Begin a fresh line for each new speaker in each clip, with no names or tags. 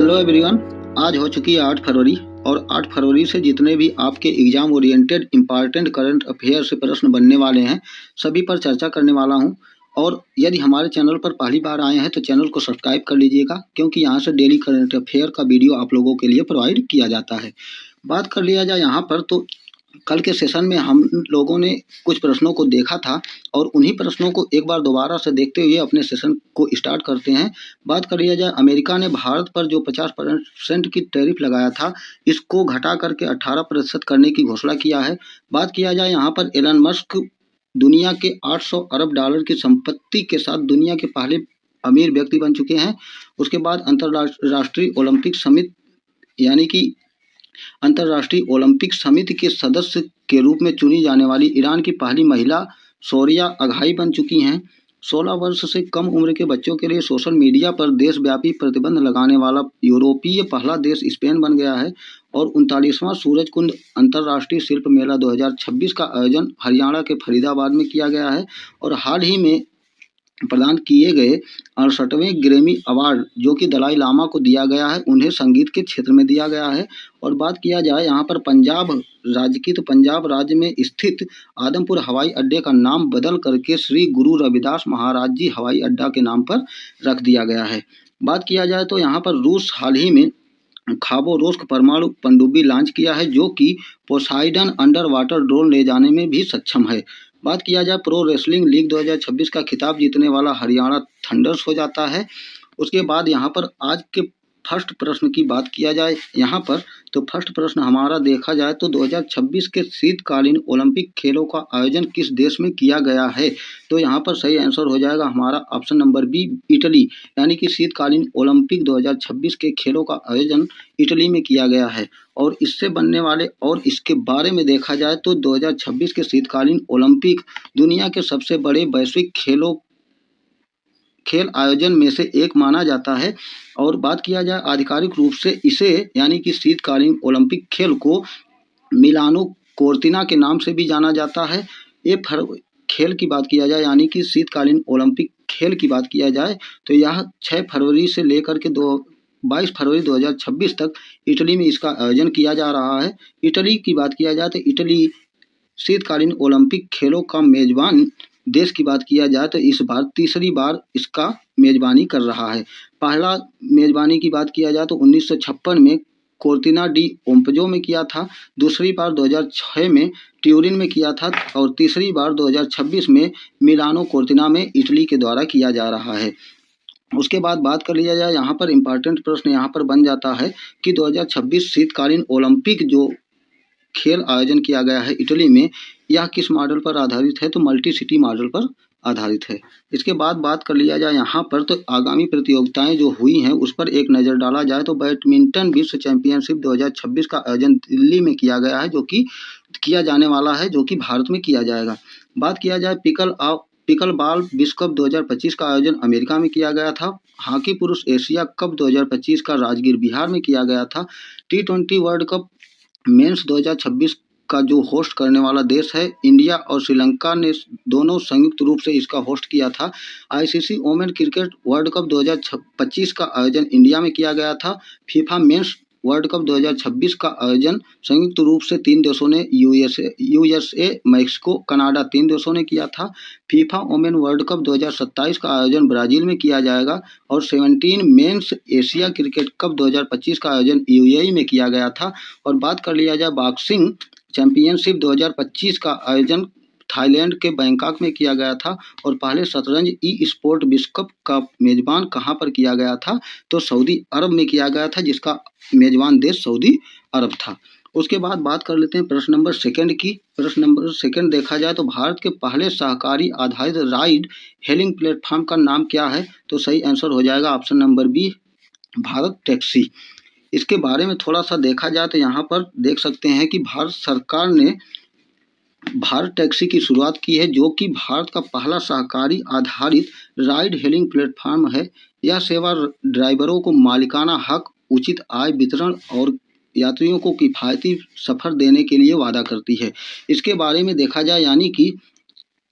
Hello everyone. आज हो चुकी है 8 फरवरी और 8 फरवरी से जितने भी आपके exam oriented important current affair से प्रश्न बनने वाले हैं सभी पर चर्चा करने वाला हूं। और यदि हमारे चैनल पर पहली बार आए हैं तो चैनल को सब्सक्राइब कर लीजिएगा, क्योंकि यहां से डेली करंट अफेयर का वीडियो आप लोगों के लिए प्रोवाइड किया जाता है। बात कर लिया जाए यहाँ पर तो कल के सेशन में हम लोगों ने कुछ प्रश्नों को देखा था और उन्हीं प्रश्नों को एक बार दोबारा से देखते हुए अपने सेशन को स्टार्ट करते हैं। बात कर लिया जाए, अमेरिका ने भारत पर जो 50% की टैरिफ लगाया था इसको घटा करके 18% करने की घोषणा किया है। बात किया जाए यहाँ पर एलन मस्क दुनिया के 800 अरब डॉलर की संपत्ति के साथ दुनिया के पहले अमीर व्यक्ति बन चुके हैं। उसके बाद अंतर्राष्ट्रीय ओलंपिक समिति यानी कि अंतर्राष्ट्रीय ओलंपिक समिति के सदस्य के रूप में चुनी जाने वाली ईरान की पहली महिला शोरिया अघाई बन चुकी हैं। 16 वर्ष से कम उम्र के बच्चों के लिए सोशल मीडिया पर देशव्यापी प्रतिबंध लगाने वाला यूरोपीय पहला देश स्पेन बन गया है। और 39वां सूरजकुंड अंतर्राष्ट्रीय शिल्प मेला 2026 का आयोजन हरियाणा के फरीदाबाद में किया गया है। और हाल ही में प्रदान किए गए 68वें ग्रैमी अवार्ड जो कि दलाई लामा को दिया गया है, उन्हें संगीत के क्षेत्र में दिया गया है। और बात किया जाए यहाँ पर पंजाब राज्य की, तो पंजाब राज्य में स्थित आदमपुर हवाई अड्डे का नाम बदल करके श्री गुरु रविदास महाराज जी हवाई अड्डा के नाम पर रख दिया गया है। बात किया जाए तो यहाँ पर रूस हाल ही में खाबोरोस्क परमाणु पनडुब्बी लॉन्च किया है जो कि पोसाइडन अंडर वाटर ड्रोन ले जाने में भी सक्षम है। बात किया जाए, प्रो रेसलिंग लीग 2026 का खिताब जीतने वाला हरियाणा थंडर्स हो जाता है। उसके बाद यहाँ पर आज के फर्स्ट प्रश्न की बात किया जाए यहाँ पर, तो फर्स्ट प्रश्न हमारा देखा जाए तो 2026 के शीतकालीन ओलंपिक खेलों का आयोजन किस देश में किया गया है। तो यहाँ पर सही आंसर हो जाएगा हमारा ऑप्शन नंबर बी, इटली। यानी कि शीतकालीन ओलंपिक 2026 के खेलों का आयोजन इटली में किया गया है। और इससे बनने वाले और इसके बारे में देखा जाए तो 2026 के शीतकालीन ओलंपिक दुनिया के सबसे बड़े वैश्विक खेल आयोजन में से एक माना जाता है। और बात किया जाए आधिकारिक रूप से इसे यानी कि शीतकालीन ओलंपिक खेल को मिलानो कोर्तिना के नाम से भी जाना जाता है। ये खेल की बात किया जाए यानी कि शीतकालीन ओलंपिक खेल की बात किया जाए तो यह 6 फरवरी से लेकर के 22 फरवरी 2026 तक इटली में इसका आयोजन किया जा रहा है। इटली की बात किया जाए तो इटली शीतकालीन ओलंपिक खेलों का मेजबान देश की बात किया जाए तो इस बार तीसरी बार इसका मेजबानी कर रहा है। पहला मेजबानी की बात किया जाए तो 1956 में कोर्तिना डी ओम्पजो में किया था, दूसरी बार 2006 में ट्यूरिन में किया था और तीसरी बार 2026 में मिलानो कोर्तिना में इटली के द्वारा किया जा रहा है। उसके बाद बात कर लिया जाए यहाँ पर इम्पॉर्टेंट प्रश्न यहाँ पर बन जाता है कि 2026 शीतकालीन ओलंपिक जो खेल आयोजन किया गया है इटली में, यह किस मॉडल पर आधारित है। तो मल्टी सिटी मॉडल पर आधारित है। इसके बाद बात कर लिया जाए यहाँ पर तो आगामी प्रतियोगिताएं जो हुई हैं उस पर एक नज़र डाला जाए तो बैडमिंटन विश्व चैंपियनशिप 2026 का आयोजन दिल्ली में किया गया है, जो कि किया जाने वाला है, जो कि भारत में किया जाएगा। बात किया जाए पिकल बॉल विश्व कप 2025 का आयोजन अमेरिका में किया गया था। हॉकी पुरुष एशिया कप 2025 का राजगीर बिहार में किया गया था। T20 वर्ल्ड कप मेंस 2026 का जो होस्ट करने वाला देश है इंडिया और श्रीलंका ने दोनों संयुक्त रूप से इसका होस्ट किया था। ICC women cricket world cup 2025 का आयोजन इंडिया में किया गया था। फीफा मेंस वर्ल्ड कप 2026 का आयोजन संयुक्त रूप से 3 देशों ने यूएसए, मैक्सिको, कनाडा 3 देशों ने किया था। फीफा वोमेन वर्ल्ड कप 2027 का आयोजन ब्राजील में किया जाएगा। और 17 मेंस एशिया क्रिकेट कप 2025 का आयोजन यूएई में किया गया था। और बात कर लिया जाए बॉक्सिंग चैंपियनशिप 2025 का आयोजन थाईलैंड के बैंकॉक में किया गया था। और पहले शतरंज ई स्पोर्ट विश्व कप का मेजबान कहाँ पर किया गया था, तो सऊदी अरब में किया गया था, जिसका मेजबान देश सऊदी अरब था। उसके बाद बात कर लेते हैं प्रश्न नंबर सेकंड की। प्रश्न नंबर सेकंड देखा जाए तो भारत के पहले सहकारी आधारित राइड हेलिंग प्लेटफॉर्म का नाम क्या है। तो सही आंसर हो जाएगा option number B, Bharat taxi. इसके बारे में थोड़ा सा देखा जाए तो यहाँ पर देख सकते हैं कि भारत सरकार ने भारत टैक्सी की शुरुआत की है, जो कि भारत का पहला सहकारी आधारित राइड हेलिंग प्लेटफॉर्म है। यह सेवा ड्राइवरों को मालिकाना हक, उचित आय वितरण और यात्रियों को किफ़ायती सफ़र देने के लिए वादा करती है। इसके बारे में देखा जाए यानी कि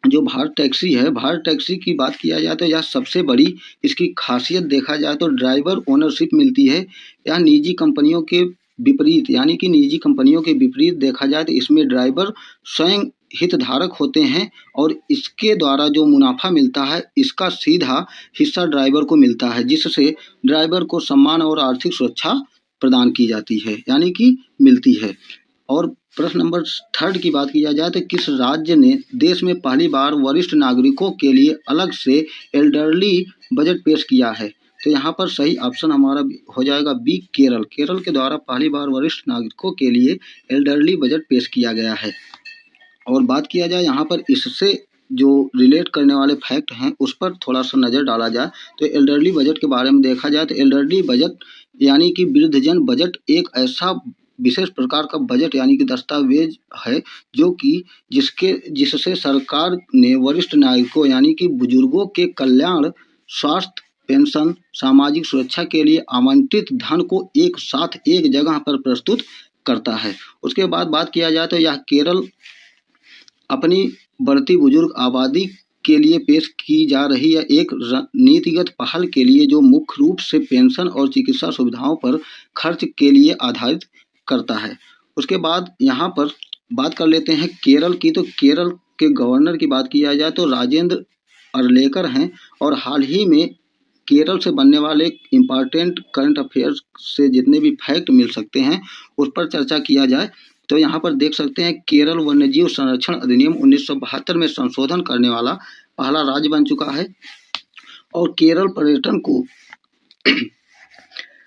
जो भारत टैक्सी है, भारत टैक्सी की बात किया जाए तो यह सबसे बड़ी इसकी खासियत देखा जाए तो ड्राइवर ओनरशिप मिलती है। यह निजी कंपनियों के विपरीत, यानी कि निजी कंपनियों के विपरीत देखा जाए तो इसमें ड्राइवर स्वयं हितधारक होते हैं और इसके द्वारा जो मुनाफा मिलता है इसका सीधा हिस्सा ड्राइवर को मिलता है, जिससे ड्राइवर को सम्मान और आर्थिक सुरक्षा प्रदान की जाती है, यानी कि मिलती है। और प्रश्न नंबर 3 की बात किया जाए तो किस राज्य ने देश में पहली बार वरिष्ठ नागरिकों के लिए अलग से एल्डरली बजट पेश किया है? तो यहाँ पर सही ऑप्शन हमारा हो जाएगा बी, केरल। केरल के द्वारा पहली बार वरिष्ठ नागरिकों के लिए एल्डरली बजट पेश किया गया है। और बात किया जाए यहाँ पर इससे जो रिलेट करने वाले फैक्ट हैं उस पर थोड़ा सा नज़र डाला जाए तो एल्डरली बजट के बारे में देखा जाए तो एल्डरली बजट यानी कि वृद्धजन बजट एक ऐसा विशेष प्रकार का बजट यानी कि दस्तावेज है जो कि जिससे सरकार ने वरिष्ठ नागरिकों यानी कि बुजुर्गों के कल्याण, स्वास्थ्य, पेंशन, सामाजिक सुरक्षा के लिए आवंटित धन को एक साथ एक जगह पर प्रस्तुत करता है। उसके बाद बात किया जाए तो यह केरल अपनी बढ़ती बुजुर्ग आबादी के लिए पेश की जा रही है एक नीतिगत पहल के लिए जो मुख्य रूप से पेंशन और चिकित्सा सुविधाओं पर खर्च के लिए आधारित करता है। उसके बाद यहाँ पर बात कर लेते हैं केरल की। तो केरल के गवर्नर की बात किया जाए तो राजेंद्र अर्लेकर हैं और हाल ही में केरल से बनने वाले इम्पॉर्टेंट करंट अफेयर्स से जितने भी फैक्ट मिल सकते हैं उस पर चर्चा किया जाए तो यहाँ पर देख सकते हैं केरल वन्यजीव संरक्षण अधिनियम 1972 में संशोधन करने वाला पहला राज्य बन चुका है और केरल पर्यटन को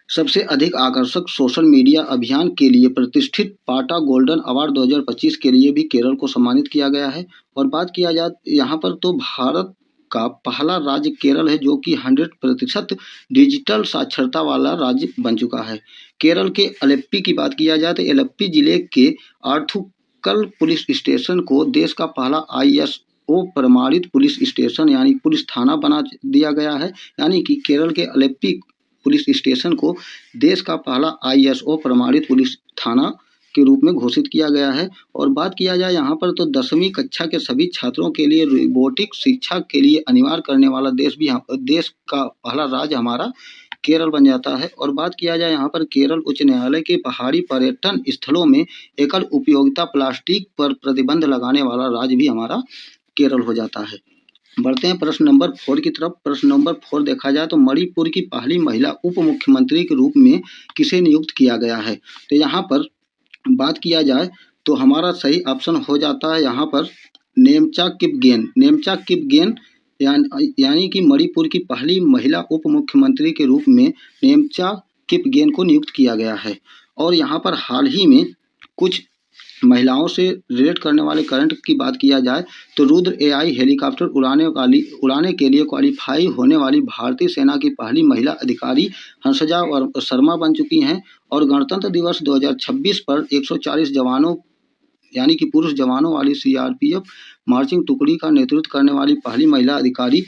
सबसे अधिक आकर्षक सोशल मीडिया अभियान के लिए प्रतिष्ठित पाटा गोल्डन अवार्ड 2025 के लिए भी केरल को सम्मानित किया गया है। और बात किया जाए यहाँ पर तो भारत का पहला राज्य केरल है जो कि 100% डिजिटल साक्षरता वाला राज्य बन चुका है। केरल के अलेप्पी की बात किया जाए तो एलेप्पी जिले के आर्थुकल पुलिस स्टेशन को देश का पहला ISO प्रमाणित पुलिस स्टेशन यानी पुलिस थाना बना दिया गया है, यानी कि केरल के अलेप्पी पुलिस स्टेशन को देश का पहला ISO प्रमाणित पुलिस थाना के रूप में घोषित किया गया है। और बात किया जाए यहाँ पर तो 10वीं कक्षा के सभी छात्रों के लिए रोबोटिक शिक्षा के लिए अनिवार्य करने वाला देश का पहला राज्य हमारा केरल बन जाता है। और बात किया जाए यहाँ पर केरल उच्च न्यायालय के पहाड़ी पर्यटन स्थलों में एकल उपयोगिता प्लास्टिक पर प्रतिबंध लगाने वाला राज्य भी हमारा केरल हो जाता है। बढ़ते हैं प्रश्न नंबर 4 की तरफ। प्रश्न नंबर 4 देखा जाए तो मणिपुर की पहली महिला उप मुख्यमंत्री के रूप में किसे नियुक्त किया गया है? तो यहाँ पर बात किया जाए तो हमारा सही ऑप्शन हो जाता है यहाँ पर नेमचा किपगेन। नेमचा किपगेन यानी कि मणिपुर की पहली महिला उप मुख्यमंत्री के रूप में नेमचा किपगेन को नियुक्त किया गया है। और यहाँ पर हाल ही में कुछ महिलाओं से रिलेट करने वाले करंट की बात किया जाए तो रुद्र AI हेलीकॉप्टर उड़ाने के लिए क्वालिफाई होने वाली भारतीय सेना की पहली महिला अधिकारी हंसजा शर्मा बन चुकी हैं। और गणतंत्र दिवस 2026 पर 140 जवानों यानी कि पुरुष जवानों वाली CRPF मार्चिंग टुकड़ी का नेतृत्व करने वाली पहली महिला अधिकारी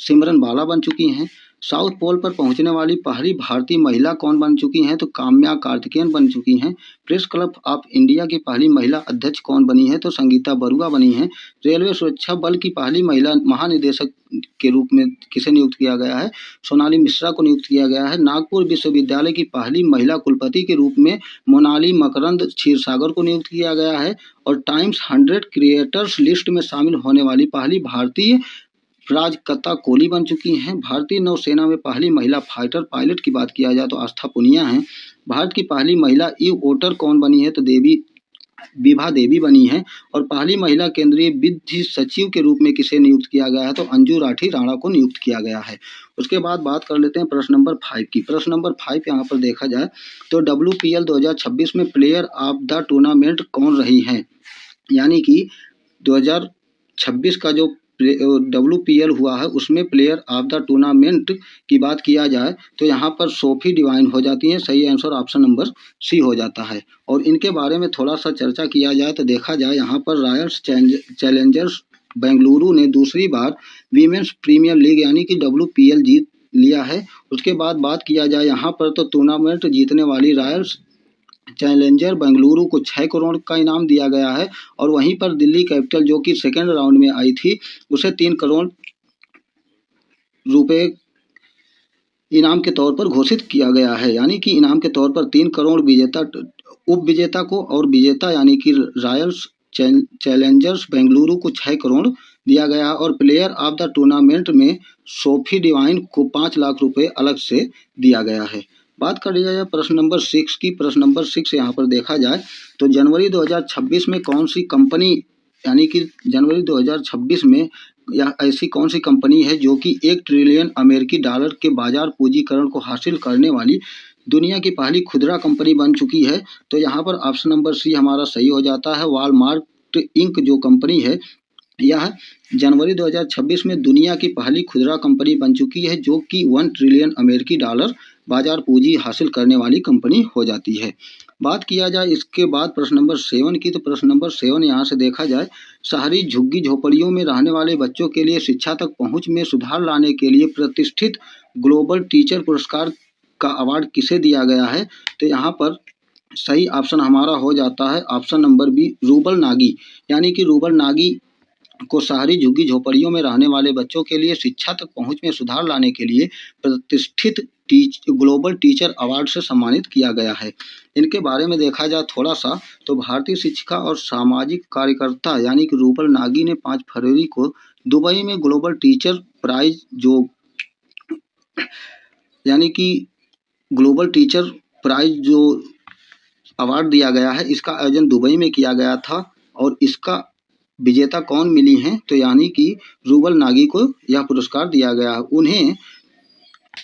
सिमरन बाला बन चुकी हैं। साउथ पोल पर पहुंचने वाली पहली भारतीय महिला कौन बन चुकी हैं? तो काम्या कार्तिकेयन बन चुकी हैं। प्रेस क्लब ऑफ इंडिया की पहली महिला अध्यक्ष कौन बनी है? तो संगीता बरुआ बनी हैं। रेलवे सुरक्षा बल की पहली महिला महानिदेशक के रूप में किसे नियुक्त किया गया है? सोनाली मिश्रा को नियुक्त किया गया है। नागपुर विश्वविद्यालय की पहली महिला कुलपति के रूप में मोनाली मकरंद क्षीरसागर को नियुक्त किया गया है। और टाइम्स 100 क्रिएटर्स लिस्ट में शामिल होने वाली पहली भारतीय राजकता कोहली बन चुकी हैं। भारतीय नौसेना में पहली महिला फाइटर पायलट की बात किया जाए तो आस्था पुनिया हैं। भारत की पहली महिला ई वोटर कौन बनी है? तो विभा देवी बनी है। और पहली महिला केंद्रीय विधि सचिव के रूप में किसे नियुक्त किया गया है? तो अंजू राठी राणा को नियुक्त किया गया है। उसके बाद बात कर लेते हैं प्रश्न नंबर 5 की। प्रश्न नंबर 5 यहाँ पर देखा जाए तो WPL 2026 में प्लेयर ऑफ द टूर्नामेंट कौन रही हैं? यानी कि 2026 का जो WPL हुआ है उसमें प्लेयर ऑफ द टूर्नामेंट की बात किया जाए तो यहाँ पर सोफी डिवाइन हो जाती है। सही आंसर ऑप्शन नंबर सी हो जाता है। और इनके बारे में थोड़ा सा चर्चा किया जाए तो देखा जाए यहाँ पर रॉयल्स चैलेंजर्स बेंगलुरु ने दूसरी बार वीमेंस प्रीमियर लीग यानी कि WPL जीत लिया है। उसके बाद बात किया जाए यहाँ पर तो टूर्नामेंट जीतने वाली रॉयल्स चैलेंजर बेंगलुरु को 6 करोड़ का इनाम दिया गया है और वहीं पर दिल्ली कैपिटल जो कि सेकेंड राउंड में आई थी उसे 3 करोड़ रुपए इनाम के तौर पर घोषित किया गया है। यानी कि इनाम के तौर पर 3 करोड़ विजेता उप विजेता को और विजेता यानी कि रॉयल्स चैलेंजर्स बेंगलुरु को 6 करोड़ दिया गया और प्लेयर ऑफ द टूर्नामेंट में सोफी डिवाइन को 5 लाख रुपए अलग से दिया गया है। बात कर लिया जाए प्रश्न नंबर 6 की। प्रश्न नंबर 6 यहाँ पर देखा जाए तो जनवरी 2026 में कौन सी कंपनी यानी कि जनवरी 2026 में यह ऐसी कौन सी कंपनी है जो कि 1 ट्रिलियन अमेरिकी डॉलर के बाजार पूंजीकरण को हासिल करने वाली दुनिया की पहली खुदरा कंपनी बन चुकी है। तो यहाँ पर ऑप्शन नंबर सी हमारा सही हो जाता है। वॉलमार्ट इंक जो कंपनी है यह जनवरी 2026 में दुनिया की पहली खुदरा कंपनी बन चुकी है जो कि 1 ट्रिलियन अमेरिकी डॉलर बाजार पूंजी हासिल करने वाली कंपनी हो जाती है। बात किया जाए इसके बाद प्रश्न नंबर 7 की। तो प्रश्न नंबर 7 यहाँ से देखा जाए शहरी झुग्गी झोपड़ियों में रहने वाले बच्चों के लिए शिक्षा तक पहुँच में सुधार लाने के लिए प्रतिष्ठित ग्लोबल टीचर पुरस्कार का अवार्ड किसे दिया गया है। तो यहाँ पर सही ऑप्शन हमारा हो जाता है option number B, Rubal Nagi. यानी कि रूबल नागी को शहरी झुग्गी झोपड़ियों में रहने वाले बच्चों के लिए शिक्षा तक पहुंच में सुधार लाने के लिए प्रतिष्ठित ग्लोबल टीचर अवार्ड से सम्मानित किया गया है। इनके बारे में देखा जाए थोड़ा सा तो भारतीय शिक्षिका और सामाजिक कार्यकर्ता यानी कि रूबल नागी ने 5 फरवरी को दुबई में ग्लोबल टीचर प्राइज जो यानी कि ग्लोबल टीचर प्राइज जो अवार्ड दिया गया है इसका आयोजन दुबई में किया गया था और इसका विजेता कौन मिली हैं तो यानी कि रूबल नागी को यह पुरस्कार दिया गया है। उन्हें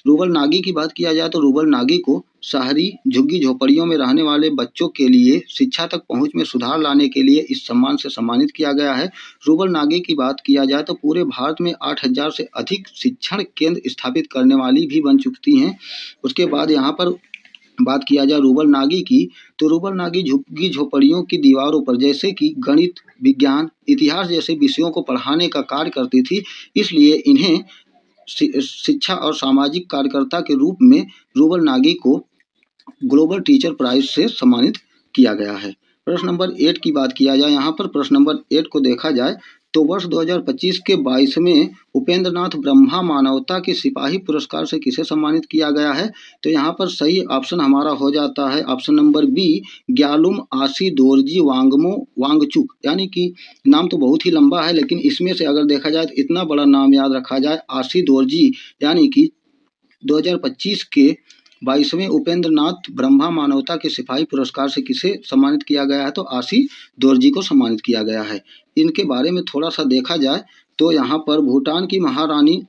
रूबल नागी की बात किया जाए तो रूबल नागी को शहरी झुग्गी झोपड़ियों में रहने वाले बच्चों के लिए शिक्षा तक पहुंच में सुधार लाने के लिए इस सम्मान से सम्मानित किया गया है। रूबल नागी की बात किया जाए तो पूरे भारत में 8000 से अधिक शिक्षण केंद्र स्थापित करने वाली भी बन चुकी हैं। उसके बाद यहाँ पर बात किया जाए रूबल नागी की तो रूबल नागी झुग्गी झोपड़ियों की दीवारों पर जैसे कि गणित, विज्ञान, इतिहास जैसे विषयों को पढ़ाने का कार्य करती थी। इसलिए इन्हें शिक्षा और सामाजिक कार्यकर्ता के रूप में रूबल नागी को ग्लोबल टीचर प्राइज से सम्मानित किया गया है। प्रश्न नंबर 8 की बात किया जाए यहाँ पर प्रश्न नंबर 8 को देखा जाए तो वर्ष 2025 के 22वें उपेंद्र नाथ ब्रह्मा मानवता के सिपाही पुरस्कार से किसे सम्मानित किया गया है। तो यहाँ पर सही ऑप्शन हमारा हो जाता है ऑप्शन नंबर बी, ग्यालुम आसी दोरजी वांगमो वांगचुक। यानी कि नाम तो बहुत ही लंबा है लेकिन इसमें से अगर देखा जाए तो इतना बड़ा नाम याद रखा जाए आसी दोरजी यानी कि 2025 के 22वें उपेंद्र नाथ ब्रह्मा मानवता के सिपाही पुरस्कार से किसे सम्मानित किया गया है तो आसी दोरजी को सम्मानित किया गया है। इनके बारे में थोड़ा सा देखा जाए तो यहाँ पर भूटान की महारानी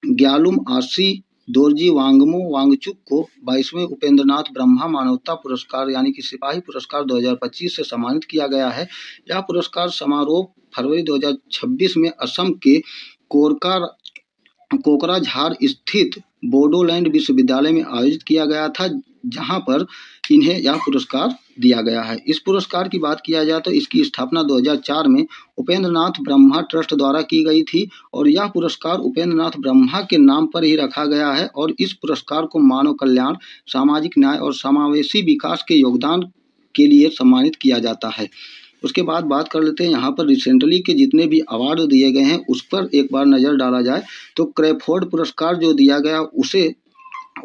ग्यालुम आसी दोरजी वांगमो वांगचुक को 22वें उपेंद्र नाथ ब्रह्मा मानवता पुरस्कार यानी कि सिपाही पुरस्कार 2025 से सम्मानित किया गया है। यह पुरस्कार समारोह फरवरी 2026 में असम के कोकराझार स्थित बोडोलैंड विश्वविद्यालय में आयोजित किया गया था जहां पर इन्हें यह पुरस्कार दिया गया है। इस पुरस्कार की बात किया जाए तो इसकी स्थापना 2004 में उपेंद्र नाथ ब्रह्मा ट्रस्ट द्वारा की गई थी और यह पुरस्कार उपेंद्र नाथ ब्रह्मा के नाम पर ही रखा गया है और इस पुरस्कार को मानव कल्याण, सामाजिक न्याय और समावेशी विकास के योगदान के लिए सम्मानित किया जाता है। उसके बाद बात कर लेते हैं यहाँ पर रिसेंटली के जितने भी अवार्ड दिए गए हैं उस पर एक बार नज़र डाला जाए तो क्रेफोर्ड पुरस्कार जो दिया गया उसे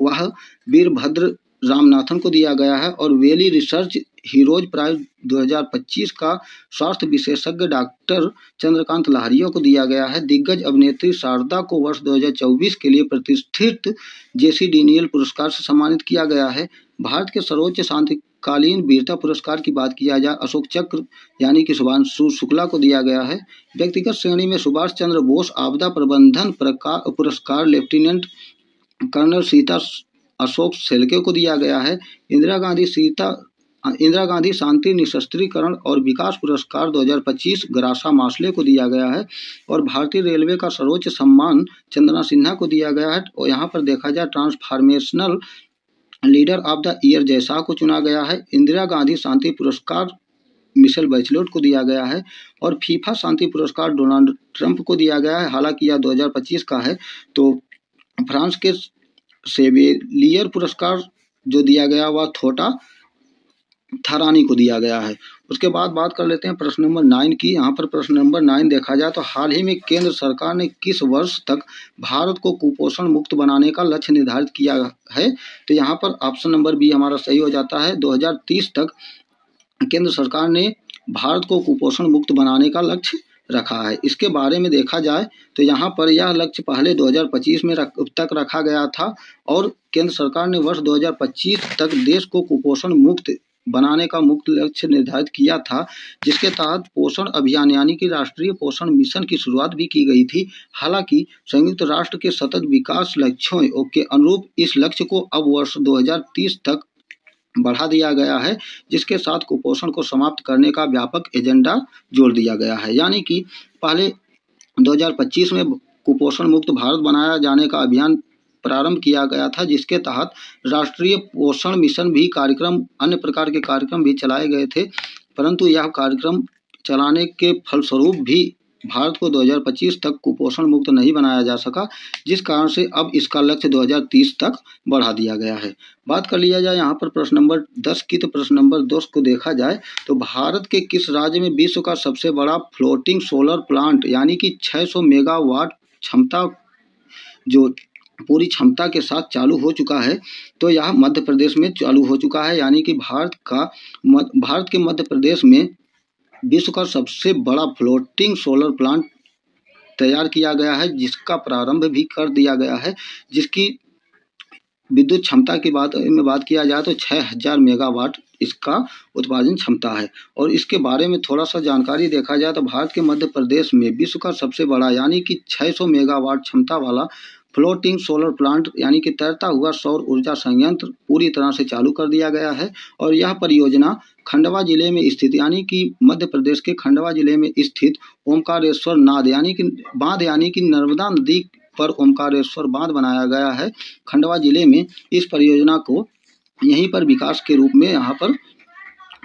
वह वीरभद्र रामनाथन को दिया गया है और वेली रिसर्च हीरोज प्राइज 2025 का स्वास्थ्य विशेषज्ञ डॉक्टर चंद्रकांत लाहरिया को दिया गया है। दिग्गज अभिनेत्री शारदा को वर्ष 2024 के लिए प्रतिष्ठित जेसी डीनियल पुरस्कार से सम्मानित किया गया है। भारत के सर्वोच्च शांतिकालीन वीरता पुरस्कार की बात किया जाए अशोक चक्र यानी कि शुभांशु शुक्ला को दिया गया है। व्यक्तिगत श्रेणी में सुभाष चंद्र बोस आपदा प्रबंधन पुरस्कार लेफ्टिनेंट कर्नल सीता अशोक सेल्के को दिया गया है। इंदिरा गांधी शांति निशस्त्रीकरण और विकास पुरस्कार 2025 गरासा मास्ले को दिया गया है और भारतीय रेलवे का सर्वोच्च सम्मान चंद्रना सिन्हा को दिया गया है। और यहाँ पर देखा जाए transformational leader of the year जैसा को चुना गया है। इंदिरा गांधी शांति पुरस्कार मिशेल बैचेलेट को दिया गया है और फीफा शांति पुरस्कार डोनाल्ड ट्रंप को दिया गया है। हालांकि यह 2025 का है। तो फ्रांस के सेवेलियर पुरस्कार जो दिया गया वह थोटा थरानी को दिया गया है। उसके बाद बात कर लेते हैं प्रश्न नंबर 9 की। यहाँ पर प्रश्न नंबर 9 देखा जाए तो हाल ही में केंद्र सरकार ने किस वर्ष तक भारत को कुपोषण मुक्त बनाने का लक्ष्य निर्धारित किया है? तो यहाँ पर ऑप्शन नंबर बी हमारा सही हो जाता है। 2030 तक केंद्र सरकार ने भारत को कुपोषण मुक्त बनाने का लक्ष्य रखा है। इसके बारे में देखा जाए तो यहाँ पर यह लक्ष्य पहले 2025 में तक रखा गया था और केंद्र सरकार ने वर्ष 2025 तक देश को कुपोषण मुक्त बनाने का मुख्य लक्ष्य निर्धारित किया था, जिसके तहत पोषण अभियान यानी कि राष्ट्रीय पोषण मिशन की शुरुआत भी की गई थी। हालांकि संयुक्त राष्ट्र के सतत विकास लक्ष्यों के अनुरूप इस लक्ष्य को अब वर्ष 2030 तक बढ़ा दिया गया है, जिसके साथ कुपोषण को समाप्त करने का व्यापक एजेंडा जोड़ दिया गया है। यानी कि पहले 2025 में कुपोषण मुक्त भारत बनाया जाने का अभियान प्रारंभ किया गया था, जिसके तहत राष्ट्रीय पोषण मिशन भी कार्यक्रम, अन्य प्रकार के कार्यक्रम भी चलाए गए थे, परंतु यह कार्यक्रम चलाने के फलस्वरूप भी भारत को 2025 तक कुपोषण मुक्त नहीं बनाया जा सका, जिस कारण से अब इसका लक्ष्य 2030 तक बढ़ा दिया गया है। बात कर लिया जाए यहाँ पर प्रश्न नंबर 10 की। तो प्रश्न नंबर 10 को देखा जाए तो भारत के किस राज्य में विश्व का सबसे बड़ा फ्लोटिंग सोलर प्लांट यानी कि 600 मेगावाट क्षमता जो पूरी क्षमता के साथ चालू हो चुका है? तो यह मध्य प्रदेश में चालू हो चुका है। यानी कि भारत के मध्य प्रदेश में विश्व का सबसे बड़ा फ्लोटिंग सोलर प्लांट तैयार किया गया है, जिसका प्रारंभ भी कर दिया गया है, जिसकी विद्युत क्षमता की बात किया जाए तो 6000 मेगावाट इसका उत्पादन क्षमता है। और इसके बारे में थोड़ा सा जानकारी देखा जाए तो भारत के मध्य प्रदेश में विश्व का सबसे बड़ा यानी कि 600 मेगावाट क्षमता वाला फ्लोटिंग सोलर प्लांट यानी कि तैरता हुआ सौर ऊर्जा संयंत्र पूरी तरह से चालू कर दिया गया है। और यह परियोजना खंडवा जिले में स्थित यानी कि मध्य प्रदेश के खंडवा जिले में स्थित ओमकारेश्वर नाद यानी कि बांध यानी कि नर्मदा नदी पर ओमकारेश्वर बांध बनाया गया है खंडवा जिले में। इस परियोजना को यहीं पर विकास के रूप में यहाँ पर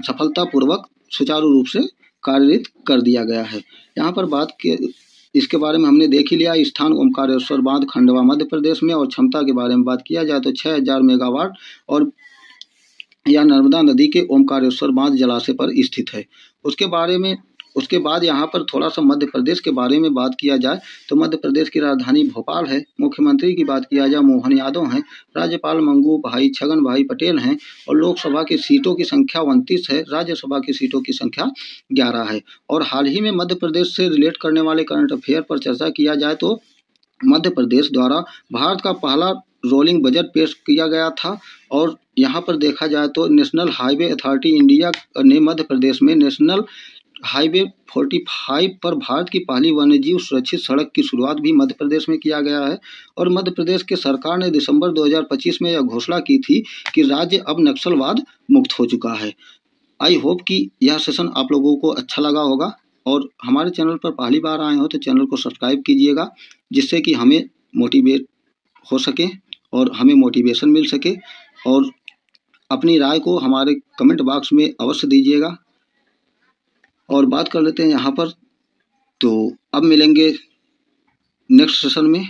सफलतापूर्वक सुचारू रूप से कार्यरत कर दिया गया है। यहाँ पर बात के इसके बारे में हमने देख ही लिया। स्थान ओमकारेश्वर बांध खंडवा मध्य प्रदेश में। और क्षमता के बारे में बात किया जाए तो 6000 मेगावाट और यह नर्मदा नदी के ओमकारेश्वर बांध जलाशय पर स्थित है। उसके बाद यहाँ पर थोड़ा सा मध्य प्रदेश के बारे में बात किया जाए तो मध्य प्रदेश की राजधानी भोपाल है। मुख्यमंत्री की बात किया जाए मोहन यादव हैं। राज्यपाल मंगू भाई छगन भाई पटेल हैं। और लोकसभा की सीटों की संख्या 29 है। राज्यसभा की सीटों की संख्या 11 है। और हाल ही में मध्य प्रदेश से रिलेट करने वाले करंट अफेयर पर चर्चा किया जाए तो मध्य प्रदेश द्वारा भारत का पहला रोलिंग बजट पेश किया गया था। और यहाँ पर देखा जाए तो नेशनल हाईवे अथॉरिटी इंडिया ने मध्य प्रदेश में नेशनल हाईवे 45 पर भारत की पहली वन्यजीव सुरक्षित सड़क की शुरुआत भी मध्य प्रदेश में किया गया है। और मध्य प्रदेश के सरकार ने दिसंबर 2025 में यह घोषणा की थी कि राज्य अब नक्सलवाद मुक्त हो चुका है। आई होप कि यह सेशन आप लोगों को अच्छा लगा होगा। और हमारे चैनल पर पहली बार आए हो तो चैनल को सब्सक्राइब कीजिएगा, जिससे कि हमें मोटिवेट हो सके और हमें मोटिवेशन मिल सके। और अपनी राय को हमारे कमेंट बॉक्स में अवश्य दीजिएगा। और बात कर लेते हैं यहाँ पर, तो अब मिलेंगे नेक्स्ट सेशन में।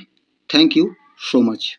Thank you so much.